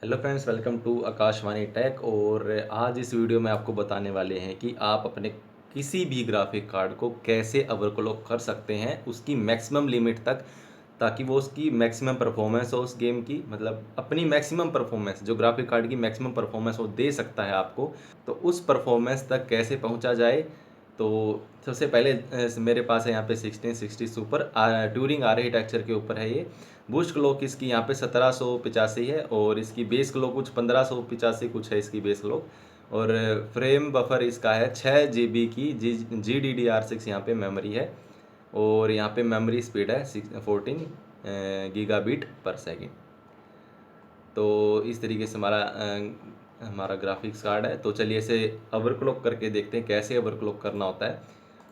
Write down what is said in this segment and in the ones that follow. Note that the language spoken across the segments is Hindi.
Hello friends, welcome to Akashvani tech. और आज इस वीडियो में आपको बताने वाले हैं कि आप अपने किसी भी ग्राफिक कार्ड को कैसे ओवरक्लॉक कर सकते हैं उसकी मैक्सिमम लिमिट तक, ताकि वो उसकी मैक्सिमम परफॉर्मेंस हो उस गेम की, मतलब अपनी मैक्सिमम परफॉर्मेंस जो ग्राफिक कार्ड की मैक्सिमम परफॉर्मेंस वो दे सकता है आपको, तो उस परफॉर्मेंस तक कैसे पहुंचा जाए। तो सबसे पहले मेरे पास है यहाँ पे 1660 सुपर ट्यूरिंग आर्किटेक्चर के ऊपर है ये। बूस्ट क्लॉक इसकी यहाँ पे 1785 है और इसकी बेस क्लॉक कुछ 1585 कुछ है इसकी बेस क्लॉक। और फ्रेम बफर इसका है 6 GB की GDDR6 यहाँ पे मेमोरी है। और यहाँ पे मेमोरी स्पीड है 14 गीगाबिट पर सेकेंड। तो इस तरीके से हमारा ग्राफिक्स कार्ड है। तो चलिए इसे ओवरक्लॉक करके देखते हैं कैसे ओवरक्लॉक करना होता है।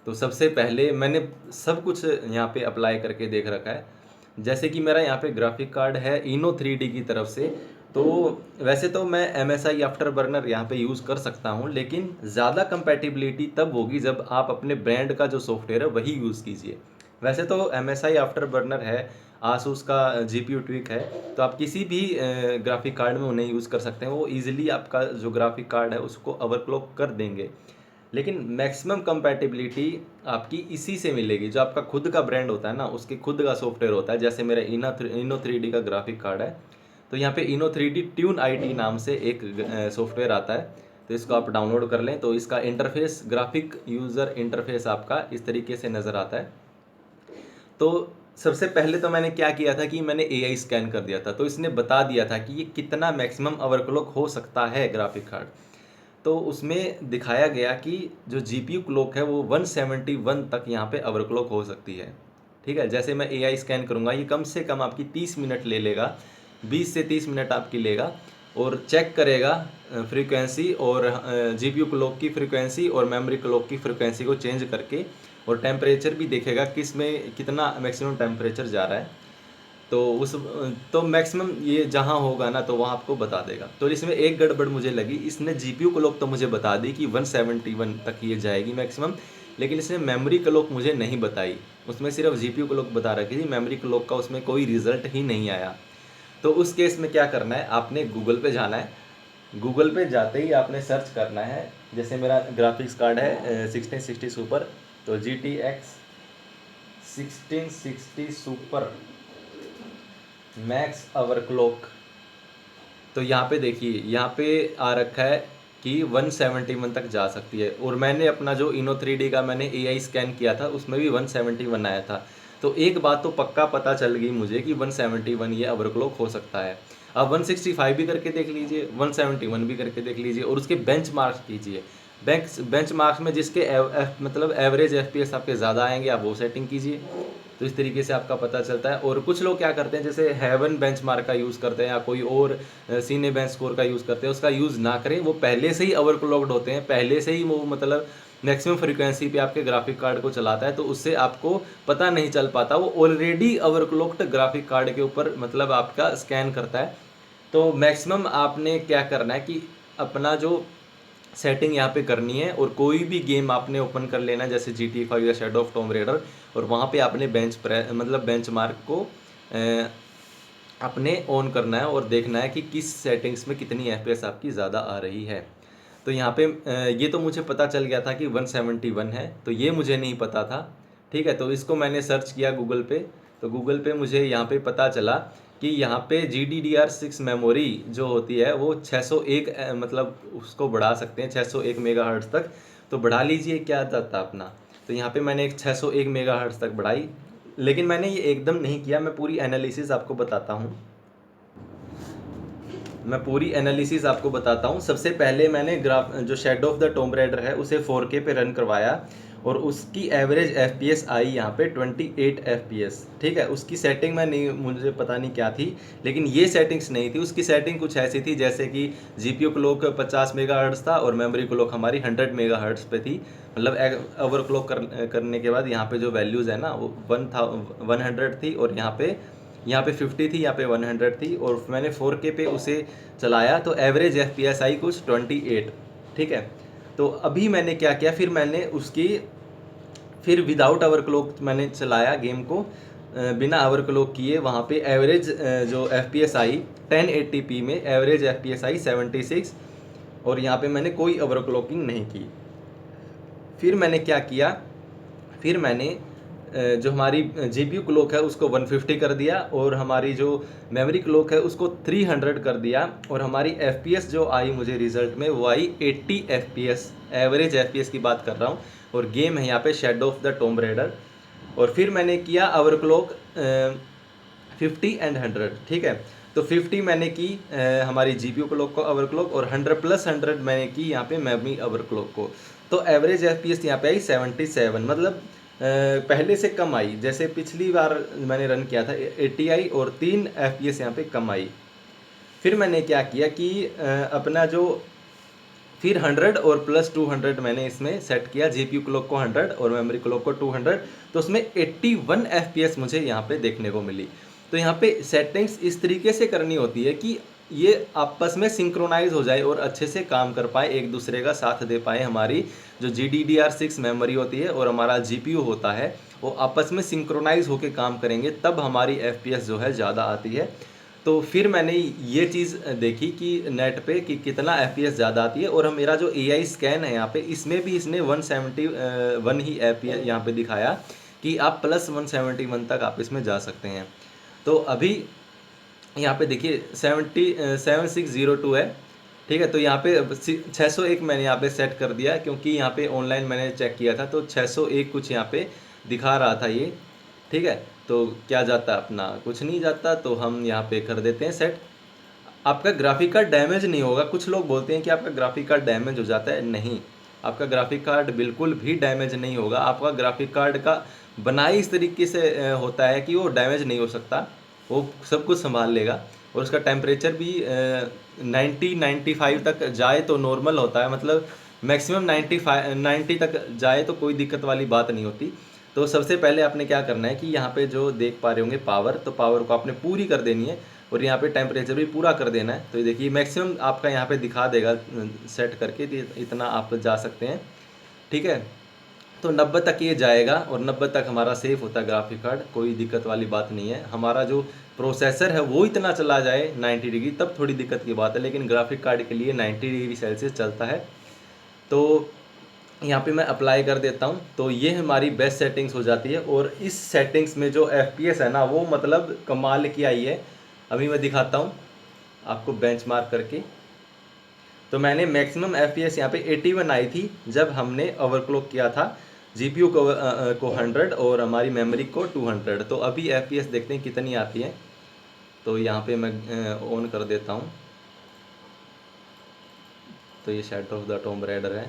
तो सबसे पहले मैंने सब कुछ यहाँ पे अप्लाई करके देख रखा है। जैसे कि मेरा यहाँ पे ग्राफिक कार्ड है इनो 3D की तरफ से। तो वैसे तो मैं MSI आफ्टर बर्नर यहाँ पे यूज़ कर सकता हूँ, लेकिन ज़्यादा कंपैटिबिलिटी तब होगी जब आप अपने ब्रांड का जो सॉफ्टवेयर है वही यूज़ कीजिए। वैसे तो MSI आफ्टर बर्नर है, आसूस का GPU ट्विक है, तो आप किसी भी ग्राफिक कार्ड में उन्हें यूज़ कर सकते हैं। वो ईजिली आपका जो ग्राफिक कार्ड है उसको ओवरक्लॉक कर देंगे। लेकिन मैक्सिमम कंपैटिबिलिटी आपकी इसी से मिलेगी, जो आपका खुद का ब्रांड होता है ना, उसके खुद का सॉफ्टवेयर होता है। जैसे मेरा इनो 3D का ग्राफिक कार्ड है, तो यहाँ पे इनो 3D ट्यून IT नाम से एक सॉफ्टवेयर आता है। तो इसको आप डाउनलोड कर लें। तो इसका इंटरफेस, ग्राफिक यूज़र इंटरफेस आपका इस तरीके से नज़र आता है। तो सबसे पहले तो मैंने क्या किया था कि मैंने AI स्कैन कर दिया था, तो इसने बता दिया था कि ये कितना मैक्सिमम ओवरक्लॉक हो सकता है ग्राफिक कार्ड। तो उसमें दिखाया गया कि जो GPU क्लॉक है वो 171 तक यहाँ पे ओवरक्लॉक हो सकती है। ठीक है, जैसे मैं AI स्कैन करूँगा, ये कम से कम आपकी 30 मिनट ले लेगा, 20 से 30 मिनट आपकी लेगा। और चेक करेगा फ्रीक्वेंसी और GPU क्लॉक की फ्रीक्वेंसी और मेमोरी क्लॉक की फ्रीक्वेंसी को चेंज करके, और टेम्परेचर भी देखेगा किस में कितना मैक्सिमम टेम्परेचर जा रहा है। तो तो मैक्सिमम ये जहाँ होगा ना, तो वहाँ आपको बता देगा। तो इसमें एक गड़बड़ मुझे लगी, इसने GPU क्लॉक तो मुझे बता दी कि 171 तक ये जाएगी मैक्सिमम, लेकिन इसने मेमोरी क्लॉक मुझे नहीं बताई। उसमें सिर्फ GPU क्लॉक बता रखी थी, मेमोरी क्लॉक का उसमें कोई रिजल्ट ही नहीं आया। तो उस केस में क्या करना है, आपने गूगल पे जाना है। गूगल पे जाते ही आपने सर्च करना है, जैसे मेरा ग्राफिक्स कार्ड है 1660 सुपर, तो GTX 1660 सुपर मैक्स ओवरक्लॉक। तो यहाँ पे देखिए, यहाँ पे आ रखा है कि 171 तक जा सकती है। और मैंने अपना जो इनो 3D का मैंने AI स्कैन किया था, उसमें भी 171 आया था। तो एक बात तो पक्का पता चल गई मुझे कि 171 ये ओवरक्लॉक हो सकता है। अब 165 भी करके देख लीजिए, 171 भी करके देख लीजिए, और उसके बेंचमार्क कीजिए। बेंचमार्क्स में जिसके मतलब एवरेज FPS आपके ज़्यादा आएंगे, आप वो सेटिंग कीजिए। तो इस तरीके से आपका पता चलता है। और कुछ लोग क्या करते हैं, जैसे हेवन बेंचमार्क का यूज़ करते हैं या कोई और सीने बेंच स्कोर का यूज़ करते हैं, उसका यूज़ ना करें। वो पहले से ही ओवरक्लॉक्ड होते हैं, पहले से ही वो मतलब मैक्सिमम फ्रीक्वेंसी पे आपके ग्राफिक कार्ड को चलाता है, तो उससे आपको पता नहीं चल पाता। वो ऑलरेडी ओवरक्लॉक्ड ग्राफिक कार्ड के ऊपर मतलब आपका स्कैन करता है। तो मैक्सिमम आपने क्या करना है कि अपना जो सेटिंग यहाँ पे करनी है, और कोई भी गेम आपने ओपन कर लेना है, जैसे GTA 5 या शेडो ऑफ टॉम रेडर, और वहाँ पे आपने मतलब बेंचमार्क को अपने ऑन करना है और देखना है कि किस सेटिंग्स में कितनी FPS आपकी ज़्यादा आ रही है। तो यहाँ पे ये तो मुझे पता चल गया था कि 171 है, तो ये मुझे नहीं पता था। ठीक है, तो इसको मैंने सर्च किया गूगल पे। तो गूगल पे मुझे यहाँ पे पता चला कि यहाँ पे GDDR6 मेमोरी जो होती है वो 601 मतलब उसको बढ़ा सकते हैं 601 मेगाहर्ट्ज़ तक। तो बढ़ा लीजिए, क्या जाता अपना। तो यहाँ पे मैंने एक 601 मेगाहर्ट्ज़ तक बढ़ाई, लेकिन मैंने ये एकदम नहीं किया। मैं पूरी एनालिसिस आपको बताता हूँ। सबसे पहले मैंने ग्राफ जो shadow of the Tomb Raider है उसे 4K पे रन करवाया, और उसकी एवरेज FPS आई यहाँ पे 28 FPS। ठीक है, उसकी सेटिंग मैं नहीं, मुझे पता नहीं क्या थी, लेकिन ये सेटिंग्स नहीं थी। उसकी सेटिंग कुछ ऐसी थी जैसे कि GPU क्लॉक 50 मेगाहर्ट्ज़ था और मेमोरी क्लॉक हमारी 100 मेगाहर्ट्ज़ पे थी। मतलब ओवरक्लॉक करने के बाद यहाँ पे जो वैल्यूज़ है ना, वो 100 थी, और यहाँ पे 50 थी, यहाँ पे 100 थी। और मैंने 4K पे उसे चलाया, तो एवरेज FPS आई कुछ 28। ठीक है, तो अभी मैंने क्या किया, फिर मैंने उसकी फिर विदाउट ओवरक्लॉक मैंने चलाया गेम को। बिना ओवरक्लॉक किए वहाँ पे एवरेज जो FPS आई 1080p में एवरेज FPS आई 76, और यहाँ पे मैंने कोई ओवरक्लॉकिंग नहीं की। फिर मैंने क्या किया, फिर मैंने जो हमारी GPU क्लॉक है उसको 150 कर दिया, और हमारी जो मेमोरी क्लॉक है उसको 300 कर दिया, और हमारी FPS जो आई मुझे रिजल्ट में वो आई 80 FPS, एवरेज FPS की बात कर रहा हूँ, और गेम है यहाँ पे shadow of the tomb raider. और फिर मैंने किया ओवरक्लॉक 50 एंड 100, ठीक है। तो 50 मैंने की हमारी GPU क्लॉक को ओवरक्लॉक, और 100 प्लस 100 मैंने की यहाँ पे मेमोरी ओवरक्लॉक को। तो एवरेज FPS यहाँ पे आई 77, मतलब पहले से कम आई। जैसे पिछली बार मैंने रन किया था 80 आई, और 3 FPS यहाँ पे कम आई। फिर मैंने क्या किया कि अपना जो फिर 100 और प्लस 200 मैंने इसमें सेट किया, GPU क्लॉक को 100 और मेमोरी क्लॉक को 200, तो उसमें 81 FPS मुझे यहाँ पे देखने को मिली। तो यहाँ पे सेटिंग्स इस तरीके से करनी होती है कि ये आपस में सिंक्रोनाइज हो जाए और अच्छे से काम कर पाए, एक दूसरे का साथ दे पाए। हमारी जो GDDR6 मेमोरी होती है और हमारा GPU होता है वो आपस में सिंक्रोनाइज होकर काम करेंगे, तब हमारी FPS जो है ज़्यादा आती है। तो फिर मैंने ये चीज़ देखी कि नेट पे कि कितना FPS ज़्यादा आती है, और मेरा जो AI स्कैन है यहाँ पे इसमें भी इसने 171 ही FPS यहाँ पे दिखाया कि आप प्लस 171 तक आप इसमें जा सकते हैं। तो अभी यहाँ पे देखिए 7602 है, ठीक है। तो यहाँ पे 601 मैंने यहाँ पे सेट कर दिया, क्योंकि यहाँ पे ऑनलाइन मैंने चेक किया था तो 601 कुछ यहाँ पे दिखा रहा था ये, ठीक है। तो क्या जाता है, अपना कुछ नहीं जाता, तो हम यहाँ पे कर देते हैं सेट। आपका ग्राफिक कार्ड डैमेज नहीं होगा। कुछ लोग बोलते हैं कि आपका ग्राफिक कार्ड डैमेज हो जाता है, नहीं, आपका ग्राफिक कार्ड बिल्कुल भी डैमेज नहीं होगा। आपका ग्राफिक कार्ड का बनाई इस तरीके से होता है कि वो डैमेज नहीं हो सकता, वो सब कुछ संभाल लेगा। और उसका टेम्परेचर भी 90-95 तक जाए तो नॉर्मल होता है, मतलब मैक्सिमम 90 तक जाए तो कोई दिक्कत वाली बात नहीं होती। तो सबसे पहले आपने क्या करना है कि यहाँ पे जो देख पा रहे होंगे पावर, तो पावर को आपने पूरी कर देनी है, और यहाँ पे टेम्परेचर भी पूरा कर देना है। तो ये देखिए मैक्सिमम आपका यहाँ पे दिखा देगा सेट करके, इतना आप जा सकते हैं, ठीक है। तो 90 तक ये जाएगा, और 90 तक हमारा सेफ होता है ग्राफिक कार्ड, कोई दिक्कत वाली बात नहीं है। हमारा जो प्रोसेसर है वो इतना चला जाए 90 डिग्री तब थोड़ी दिक्कत की बात है, लेकिन ग्राफिक कार्ड के लिए 90 डिग्री सेल्सियस चलता है। तो यहाँ पे मैं अप्लाई कर देता हूँ, तो ये हमारी बेस्ट सेटिंग्स हो जाती है। और इस सेटिंग्स में जो FPS है ना वो मतलब कमाल की आई है। अभी मैं दिखाता हूँ आपको बेंचमार्क करके। तो मैंने मैक्सिमम FPS यहाँ पे 81 आई थी जब हमने ओवरक्लॉक किया था GPU को 100 और हमारी मेमोरी को 200। तो अभी FPS देखते हैं कितनी आती है। तो यहाँ पे मैं ऑन कर देता हूँ। तो ये shadow of the tomb raider है।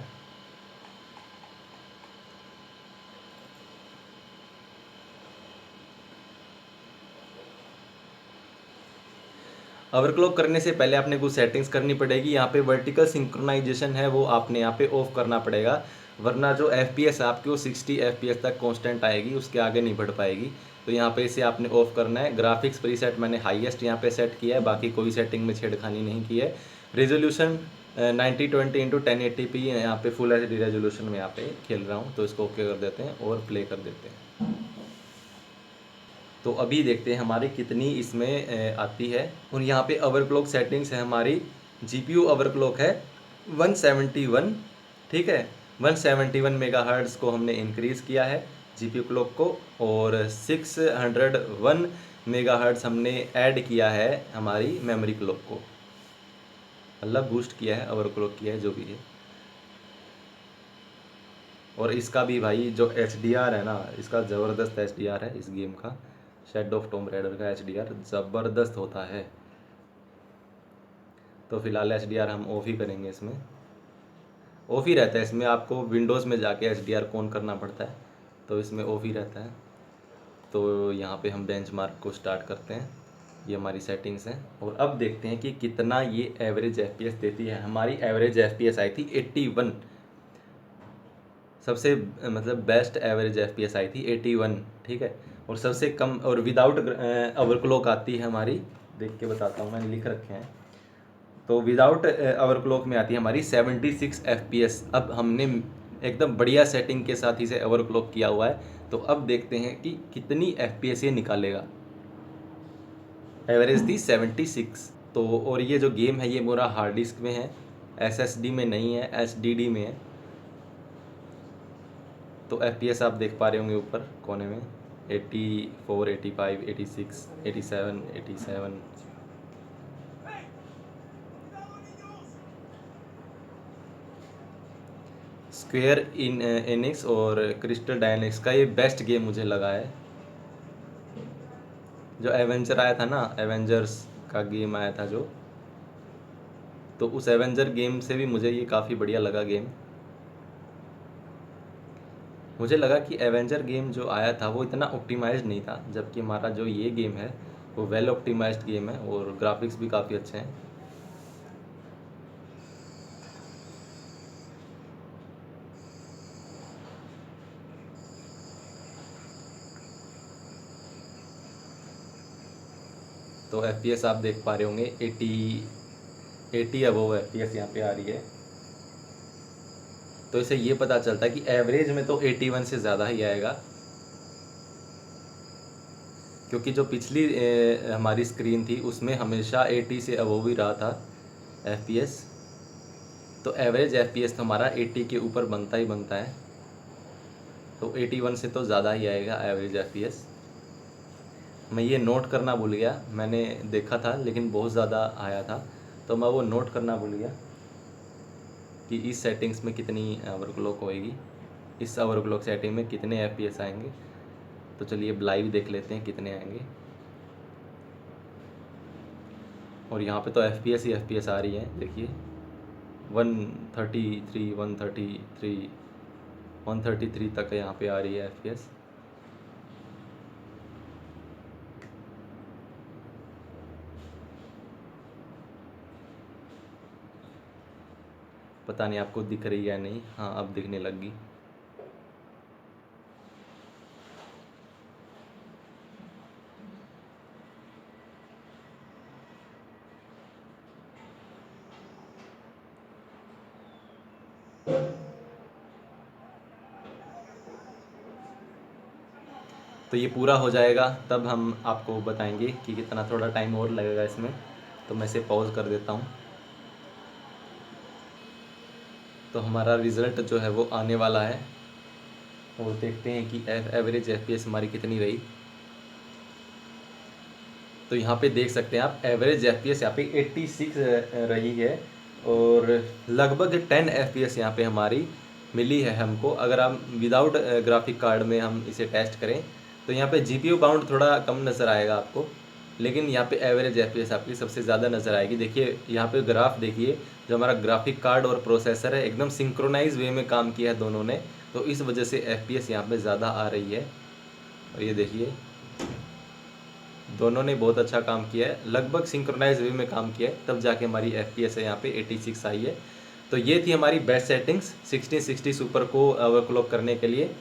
ओवरक्लॉक करने से पहले आपने कुछ सेटिंग्स करनी पड़ेगी। यहाँ पे वर्टिकल सिंक्रोनाइजेशन है वो आपने यहाँ पे ऑफ करना पड़ेगा, वरना जो FPS है आपकी वो 60 FPS तक कांस्टेंट आएगी, उसके आगे नहीं बढ़ पाएगी। तो यहाँ पे इसे आपने ऑफ करना है। ग्राफिक्स प्रीसेट मैंने हाईएस्ट यहाँ पे सेट किया है, बाकी कोई सेटिंग में छेड़खानी नहीं की है। रेजोल्यूशन 9020x1080p यहाँ पे फुल HD रेजोल्यूशन में यहाँ पे खेल रहा हूँ। तो इसको ओके कर देते हैं और प्ले कर देते हैं। तो अभी देखते हैं हमारी कितनी इसमें आती है। और यहाँ पे ओवरक्लॉक सेटिंग्स है हमारी। GPU ओवरक्लॉक है 171, ठीक है। 171 मेगाहर्ट्ज़ को हमने इंक्रीज़ किया है GPU क्लॉक को, और 601 मेगाहर्ट्ज़ हमने ऐड किया है हमारी मेमोरी क्लॉक को, मतलब बूस्ट किया है, ओवरक्लॉक किया है, जो भी है। और इसका भी भाई जो HDR है ना, इसका ज़बरदस्त HDR है इस गेम का। शैडो ऑफ टॉम्ब रेडर का HDR ज़बरदस्त होता है। तो फिलहाल HDR हम ऑफ ही करेंगे, इसमें ऑफ ही रहता है। इसमें आपको विंडोज़ में जाके HDR ऑन करना पड़ता है, तो इसमें ऑफ ही रहता है। तो यहाँ पे हम बेंचमार्क को स्टार्ट करते हैं। ये हमारी सेटिंग्स हैं, और अब देखते हैं कि कितना ये एवरेज FPS देती है। हमारी एवरेज FPS आई थी 81, सबसे मतलब बेस्ट एवरेज FPS आई थी 81, ठीक है। और सबसे कम और विदाउट ओवरक्लॉक आती है हमारी, देख के बताता हूँ, मैंने लिख रखे हैं। तो विदाउट ओवरक्लॉक में आती है हमारी 76 FPS। अब हमने एकदम बढ़िया सेटिंग के साथ इसे ओवरक्लॉक किया हुआ है, तो अब देखते हैं कि कितनी FPS ये निकालेगा। एवरेज थी 76। तो और ये जो गेम है ये मेरा हार्ड डिस्क में है, SSD में नहीं है, HDD में है। तो FPS आप देख पा रहे होंगे ऊपर कोने में 84, 85, 86, 87, 87। स्क्वेयर इनिक्स और क्रिस्टल डायनेमिक्स का ये बेस्ट गेम मुझे लगा है। जो एवेंजर आया था ना, एवेंजर्स का गेम आया था जो, तो उस एवेंजर गेम से भी मुझे ये काफ़ी बढ़िया लगा गेम। मुझे लगा कि एवेंजर गेम जो आया था वो इतना ऑप्टिमाइज्ड नहीं था, जबकि हमारा जो ये गेम है वो वेल ऑप्टिमाइज्ड गेम है और ग्राफिक्स भी काफ़ी अच्छे हैं। तो FPS आप देख पा रहे होंगे 80 अबव FPS यहाँ पे आ रही है। तो इससे ये पता चलता है कि एवरेज में तो 81 से ज़्यादा ही आएगा, क्योंकि जो पिछली हमारी स्क्रीन थी उसमें हमेशा 80 से अबव ही रहा था FPS। तो एवरेज FPS तो हमारा 80 के ऊपर बनता ही बनता है। तो 81 से तो ज़्यादा ही आएगा एवरेज FPS। मैं ये नोट करना भूल गया, मैंने देखा था लेकिन बहुत ज़्यादा आया था, तो मैं वो नोट करना भूल गया कि इस सेटिंग्स में कितनी ओवरक्लॉक होएगी, इस ओवरक्लॉक सेटिंग में कितने FPS आएंगे। तो चलिए लाइव देख लेते हैं कितने आएंगे। और यहाँ पे तो FPS ही FPS आ रही है, देखिए 133, 133, 133 तक यहाँ पे आ रही है FPS। पता नहीं आपको दिख रही है या नहीं। हाँ, अब दिखने लग गई। तो ये पूरा हो जाएगा तब हम आपको बताएंगे कि कितना, थोड़ा टाइम और लगेगा इसमें। तो मैं इसे पॉज कर देता हूँ। तो हमारा रिज़ल्ट जो है वो आने वाला है और देखते हैं कि एवरेज FPS हमारी कितनी रही। तो यहाँ पे देख सकते हैं आप, एवरेज FPS यहाँ पे 86 रही है और लगभग 10 FPS यहाँ पे हमारी मिली है हमको। अगर हम विदाउट ग्राफिक कार्ड में हम इसे टेस्ट करें तो यहाँ पे GPU बाउंड थोड़ा कम नज़र आएगा आपको, लेकिन यहाँ पे एवरेज FPS आपकी सबसे ज़्यादा नज़र आएगी। देखिए यहाँ पे ग्राफ देखिए, जो हमारा ग्राफिक कार्ड और प्रोसेसर है एकदम सिंक्रोनाइज वे में काम किया है दोनों ने, तो इस वजह से FPS यहाँ पे ज़्यादा आ रही है। और ये देखिए दोनों ने बहुत अच्छा काम किया है, लगभग सिंक्रोनाइज वे में काम किया है, तब जाके हमारी FPS है यहाँ पे 86 आई है। तो ये थी हमारी बेस्ट सेटिंग्स 1660 सुपर को ओवरक्लॉक करने के लिए।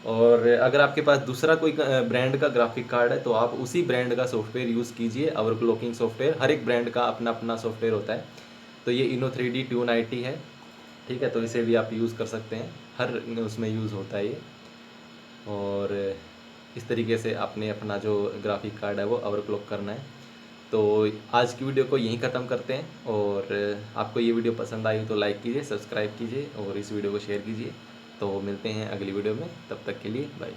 और अगर आपके पास दूसरा कोई ब्रांड का ग्राफिक कार्ड है तो आप उसी ब्रांड का सॉफ्टवेयर यूज़ कीजिए, ओवरक्लॉकिंग सॉफ्टवेयर। हर एक ब्रांड का अपना अपना सॉफ्टवेयर होता है। तो ये Inno3D 290 है, ठीक है, तो इसे भी आप यूज़ कर सकते हैं, हर उसमें यूज़ होता है ये। और इस तरीके से आपने अपना जो ग्राफिक कार्ड है वो ओवरक्लॉक करना है। तो आज की वीडियो को यहीं ख़त्म करते हैं। और आपको ये वीडियो पसंद आई तो लाइक कीजिए, सब्सक्राइब कीजिए और इस वीडियो को शेयर कीजिए। तो मिलते हैं अगली वीडियो में, तब तक के लिए बाय।